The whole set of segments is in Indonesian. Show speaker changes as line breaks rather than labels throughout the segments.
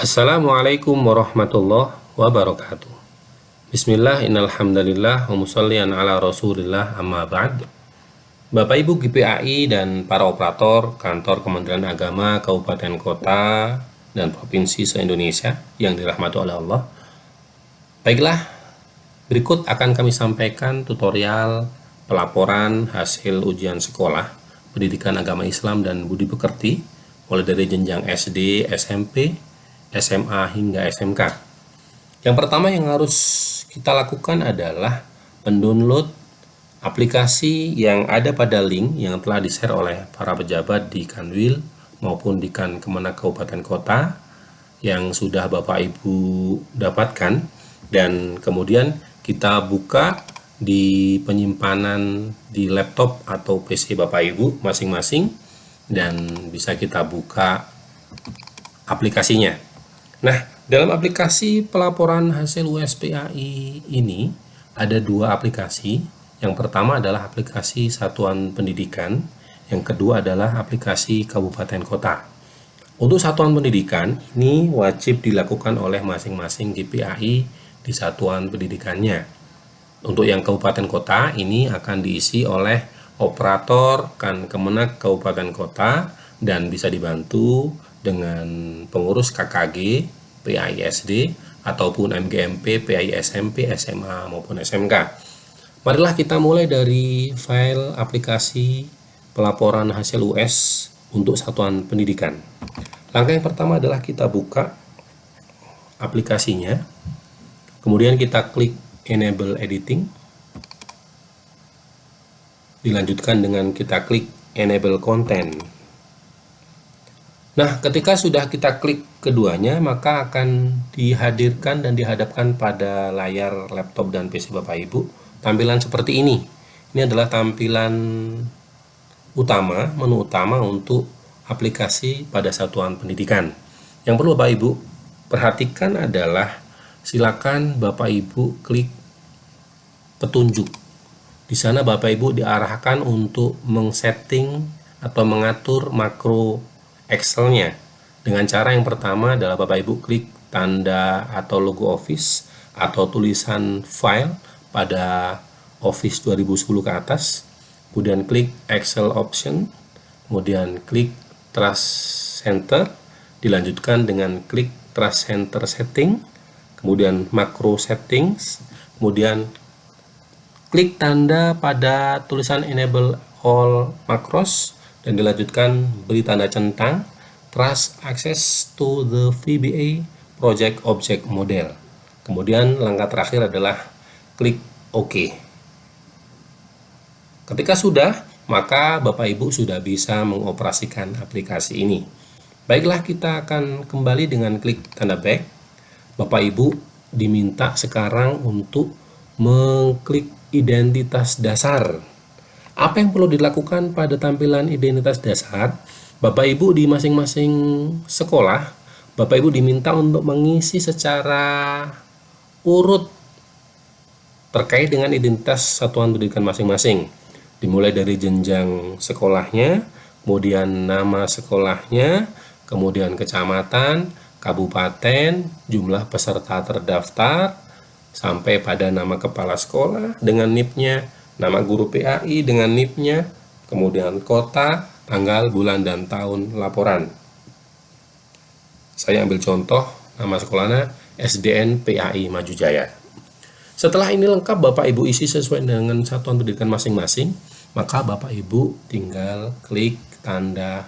Assalamualaikum warahmatullahi wabarakatuh. Bismillah, innal hamdalillah, wa musallian ala rasulillah, amma ba'd. Bapak Ibu GPAI dan para operator kantor Kementerian Agama Kabupaten Kota dan Provinsi se-Indonesia yang dirahmati oleh Allah. Baiklah, berikut akan kami sampaikan tutorial pelaporan hasil ujian sekolah pendidikan agama Islam dan budi pekerti mulai dari jenjang SD, SMP, SMA hingga SMK. Yang pertama yang harus kita lakukan adalah mendownload aplikasi yang ada pada link yang telah di-share oleh para pejabat di Kanwil maupun di Kemenak Kabupaten Kota yang sudah Bapak Ibu dapatkan, dan kemudian kita buka di penyimpanan di laptop atau PC Bapak Ibu masing-masing dan bisa kita buka aplikasinya. Nah, dalam aplikasi pelaporan hasil USPAI ini ada dua aplikasi. Yang pertama adalah aplikasi Satuan Pendidikan, yang kedua adalah aplikasi Kabupaten Kota. Untuk Satuan Pendidikan ini wajib dilakukan oleh masing-masing GPAI di Satuan Pendidikannya. Untuk yang Kabupaten Kota ini akan diisi oleh operator Kemenak Kabupaten Kota dan bisa dibantu dengan pengurus KKG, PAI-SD, ataupun MGMP, PAI-SMP, SMA, maupun SMK. Marilah kita mulai dari file aplikasi pelaporan hasil US untuk Satuan Pendidikan. Langkah yang pertama adalah kita buka aplikasinya, kemudian kita klik Enable Editing, dilanjutkan dengan kita klik Enable Content. Nah, ketika sudah kita klik keduanya, maka akan dihadirkan dan dihadapkan pada layar laptop dan PC Bapak Ibu tampilan seperti ini. Ini adalah tampilan utama, menu utama untuk aplikasi pada Satuan Pendidikan. Yang perlu Bapak Ibu perhatikan adalah silakan Bapak Ibu klik petunjuk. Di sana Bapak Ibu diarahkan untuk mengsetting atau mengatur makro Excel-nya. Dengan cara yang pertama adalah Bapak Ibu klik tanda atau logo Office atau tulisan file pada Office 2010 ke atas, kemudian klik Excel Option, kemudian klik Trust Center, dilanjutkan dengan klik Trust Center Setting, kemudian Macro Settings, kemudian klik tanda pada tulisan Enable All Macros, dan dilanjutkan beri tanda centang Trust Access to the VBA Project Object Model. Kemudian langkah terakhir adalah klik OK. Ketika sudah, maka Bapak Ibu sudah bisa mengoperasikan aplikasi ini. Baiklah, kita akan kembali dengan klik tanda back. Bapak Ibu diminta sekarang untuk mengklik identitas dasar. Apa yang perlu dilakukan pada tampilan identitas dasar? Bapak Ibu di masing-masing sekolah, Bapak Ibu diminta untuk mengisi secara urut terkait dengan identitas satuan pendidikan masing-masing, dimulai dari jenjang sekolahnya, kemudian nama sekolahnya, kemudian kecamatan, kabupaten, jumlah peserta terdaftar, sampai pada nama kepala sekolah dengan NIP-nya, nama guru PAI dengan NIP-nya, kemudian kota, tanggal, bulan, dan tahun laporan. Saya ambil contoh nama sekolahnya SDN PAI Maju Jaya. Setelah ini lengkap Bapak Ibu isi sesuai dengan satuan pendidikan masing-masing, maka Bapak Ibu tinggal klik tanda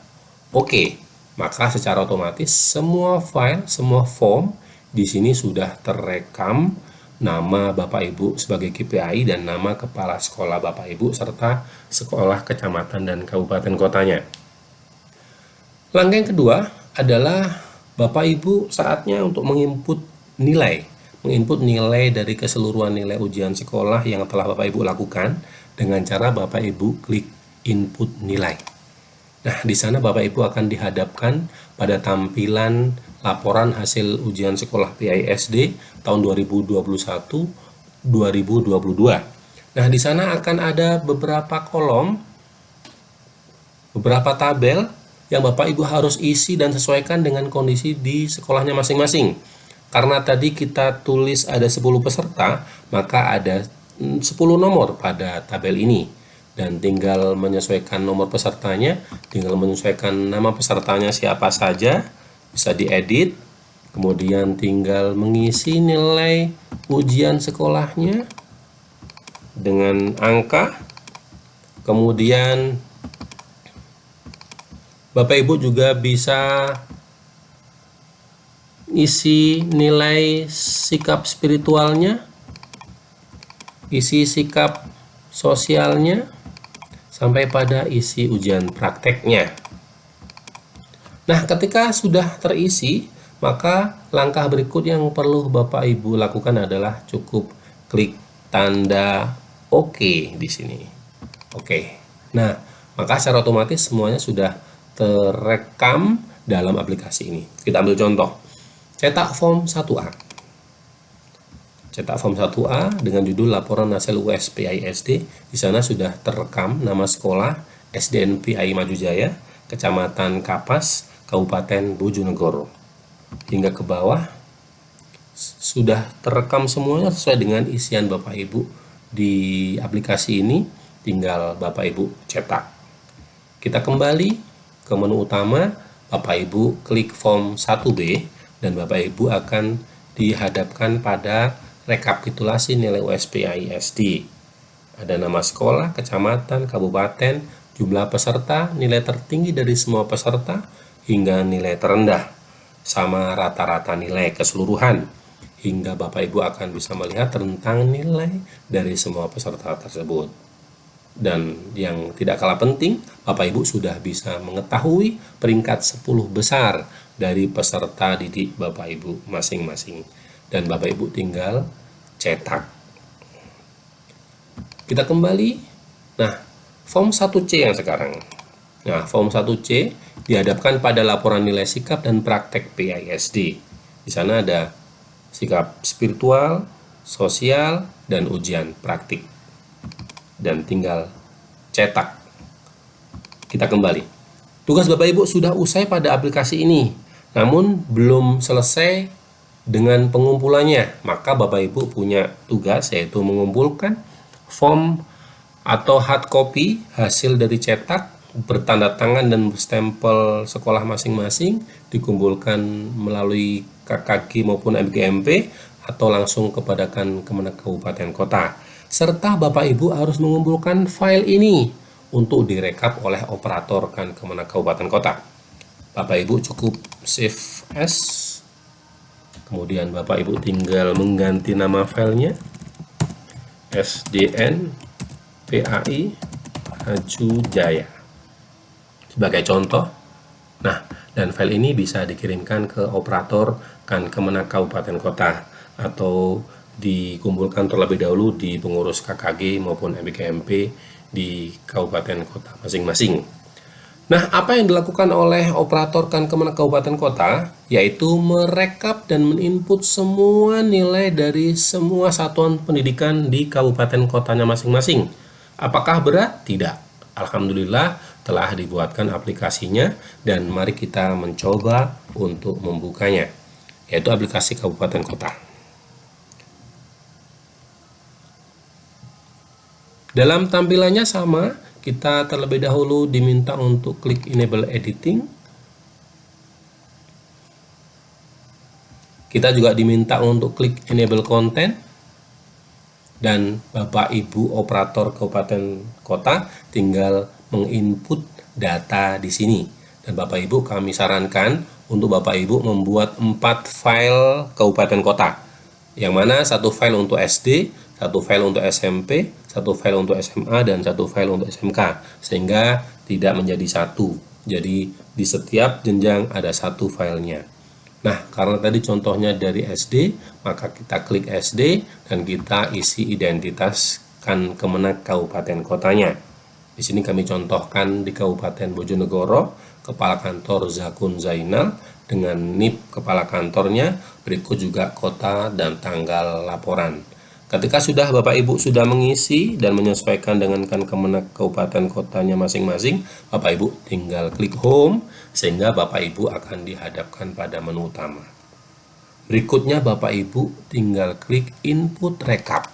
OK. Maka secara otomatis semua file, semua form di sini sudah terekam nama Bapak Ibu sebagai GPAI dan nama kepala sekolah Bapak Ibu serta sekolah, kecamatan, dan kabupaten kotanya. Langkah yang kedua adalah Bapak Ibu saatnya untuk menginput nilai dari keseluruhan nilai ujian sekolah yang telah Bapak Ibu lakukan dengan cara Bapak Ibu klik input nilai. Nah, di sana Bapak Ibu akan dihadapkan pada tampilan laporan hasil ujian sekolah PAI-SD tahun 2021-2022. Nah, di sana akan ada beberapa kolom, beberapa tabel yang Bapak Ibu harus isi dan sesuaikan dengan kondisi di sekolahnya masing-masing. Karena tadi kita tulis ada 10 peserta, maka ada 10 nomor pada tabel ini. Dan tinggal menyesuaikan nomor pesertanya, tinggal menyesuaikan nama pesertanya siapa saja, bisa diedit, kemudian tinggal mengisi nilai ujian sekolahnya dengan angka, kemudian Bapak Ibu juga bisa isi nilai sikap spiritualnya, isi sikap sosialnya, sampai pada isi ujian prakteknya. Nah, ketika sudah terisi, maka langkah berikut yang perlu Bapak Ibu lakukan adalah cukup klik tanda OK di sini. Oke. Nah, maka secara otomatis semuanya sudah terekam dalam aplikasi ini. Kita ambil contoh. Cetak form 1A. Cetak form 1A dengan judul laporan hasil UAS PAI SD. Di sana sudah terekam nama sekolah SDN PAI Maju Jaya, Kecamatan Kapas, Kabupaten Bojonegoro. Hingga ke bawah sudah terekam semuanya sesuai dengan isian Bapak Ibu di aplikasi ini, tinggal Bapak Ibu cetak. Kita kembali ke menu utama, Bapak Ibu klik form 1B dan Bapak Ibu akan dihadapkan pada rekapitulasi nilai UAS PAI SD. Ada nama sekolah, kecamatan, kabupaten, jumlah peserta, nilai tertinggi dari semua peserta, hingga nilai terendah, sama rata-rata nilai keseluruhan. Hingga Bapak Ibu akan bisa melihat tentang nilai dari semua peserta tersebut. Dan yang tidak kalah penting, Bapak Ibu sudah bisa mengetahui peringkat 10 besar dari peserta didik Bapak Ibu masing-masing. Dan Bapak Ibu tinggal cetak. Kita kembali. Nah, form 1C yang sekarang. Nah, form 1C dihadapkan pada laporan nilai sikap dan praktek PAI SD. Di sana ada sikap spiritual, sosial, dan ujian praktik. Dan tinggal cetak. Kita kembali. Tugas Bapak Ibu sudah usai pada aplikasi ini, namun belum selesai dengan pengumpulannya. Maka Bapak Ibu punya tugas, yaitu mengumpulkan form atau hard copy hasil dari cetak bertanda tangan dan berstempel sekolah masing-masing, dikumpulkan melalui KKG maupun MGMP atau langsung kepada Kemenak Kabupaten Kota. Serta Bapak Ibu harus mengumpulkan file ini untuk direkap oleh operator Kemenak Kabupaten Kota. Bapak Ibu cukup save as, kemudian Bapak Ibu tinggal mengganti nama filenya SDN PAI Maju Jaya sebagai contoh. Nah, dan file ini bisa dikirimkan ke operator Kemenak Kabupaten Kota atau dikumpulkan terlebih dahulu di pengurus KKG maupun MBKMP di kabupaten kota masing-masing. Nah, apa yang dilakukan oleh operator Kemenak Kabupaten Kota yaitu merekap dan menginput semua nilai dari semua satuan pendidikan di kabupaten kotanya masing-masing. Apakah berat? Tidak. Alhamdulillah telah dibuatkan aplikasinya dan mari kita mencoba untuk membukanya, yaitu aplikasi kabupaten kota. Dalam tampilannya sama, kita terlebih dahulu diminta untuk klik enable editing. Kita juga diminta untuk klik enable content. Dan Bapak Ibu operator kabupaten kota tinggal menginput data di sini. Dan Bapak Ibu kami sarankan untuk Bapak Ibu membuat 4 file kabupaten kota. Yang mana satu file untuk SD, satu file untuk SMP, satu file untuk SMA, dan satu file untuk SMK, sehingga tidak menjadi satu. Jadi di setiap jenjang ada satu filenya. Nah, karena tadi contohnya dari SD, maka kita klik SD dan kita isi identitas Kemenak Kabupaten Kotanya. Di sini kami contohkan di Kabupaten Bojonegoro, Kepala Kantor Zakun Zainal dengan NIP kepala kantornya, berikut juga kota dan tanggal laporan. Ketika sudah Bapak Ibu sudah mengisi dan menyesuaikan dengan Kemenak kabupaten kotanya masing-masing, Bapak Ibu tinggal klik home sehingga Bapak Ibu akan dihadapkan pada menu utama. Berikutnya Bapak Ibu tinggal klik input rekap.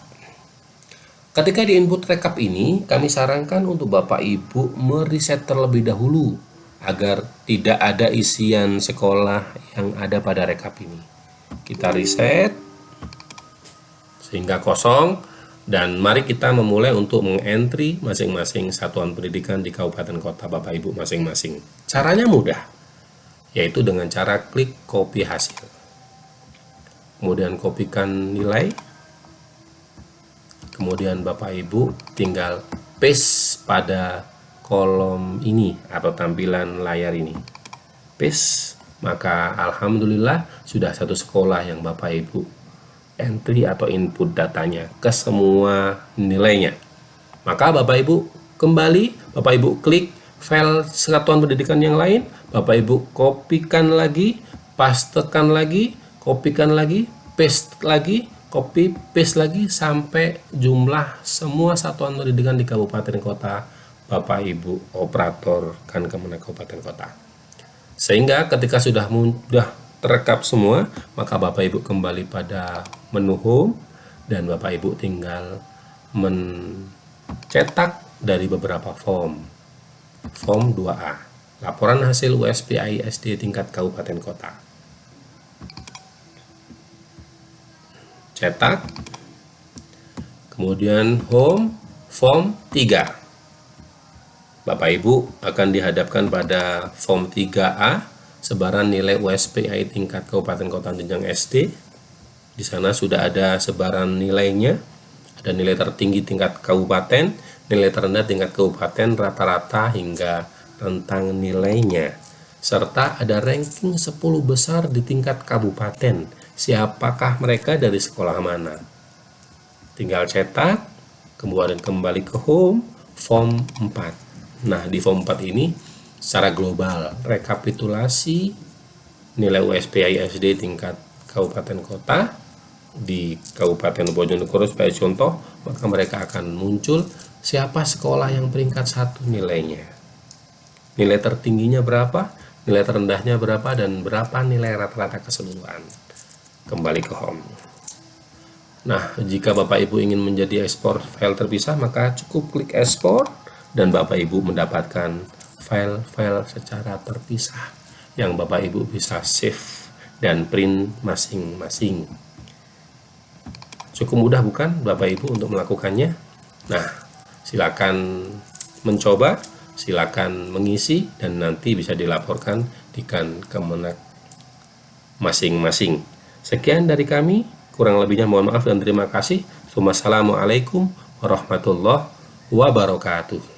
Ketika di input rekap ini, kami sarankan untuk Bapak Ibu meriset terlebih dahulu agar tidak ada isian sekolah yang ada pada rekap ini. Kita reset sehingga kosong, dan mari kita memulai untuk mengentry masing-masing satuan pendidikan di kabupaten kota Bapak Ibu masing-masing. Caranya mudah, yaitu dengan cara klik copy hasil. Kemudian kopikan nilai. Kemudian Bapak Ibu tinggal paste pada kolom ini atau tampilan layar ini. Paste, maka alhamdulillah sudah satu sekolah yang Bapak Ibu entry atau input datanya ke semua nilainya. Maka Bapak Ibu kembali, Bapak Ibu klik file satuan pendidikan yang lain, Bapak Ibu kopikan lagi, pastekan lagi, kopikan lagi, paste lagi, copy paste lagi sampai jumlah semua satuan pendidikan di kabupaten kota Bapak Ibu operator Kemenak kabupaten kota. Sehingga ketika sudah terekap semua, maka Bapak Ibu kembali pada menu home dan Bapak Ibu tinggal mencetak dari beberapa form. Form 2A, laporan hasil USPI SD tingkat kabupaten kota. Cetak. Kemudian home form 3. Bapak Ibu akan dihadapkan pada form 3A, sebaran nilai USPI tingkat kabupaten kota jenjang SD. Di sana sudah ada sebaran nilainya, ada nilai tertinggi tingkat kabupaten, nilai terendah tingkat kabupaten, rata-rata hingga rentang nilainya, serta ada ranking 10 besar di tingkat kabupaten. Siapakah mereka, dari sekolah mana? Tinggal cetak, kemudian kembali ke home, form 4. Nah, di form 4 ini secara global rekapitulasi nilai USPI SD tingkat kabupaten kota di Kabupaten Bojonegoro. Sebagai contoh, maka mereka akan muncul siapa sekolah yang peringkat 1 nilainya, nilai tertingginya berapa, nilai terendahnya berapa, dan berapa nilai rata-rata keseluruhan. Kembali ke home. Nah, jika Bapak Ibu ingin menjadi ekspor file terpisah, maka cukup klik ekspor dan Bapak Ibu mendapatkan file-file secara terpisah yang Bapak Ibu bisa save dan print masing-masing. Cukup mudah bukan Bapak Ibu untuk melakukannya? Nah, silakan mencoba, silakan mengisi, dan nanti bisa dilaporkan di Kemenak masing-masing. Sekian dari kami, kurang lebihnya mohon maaf dan terima kasih. Wassalamualaikum warahmatullahi wabarakatuh.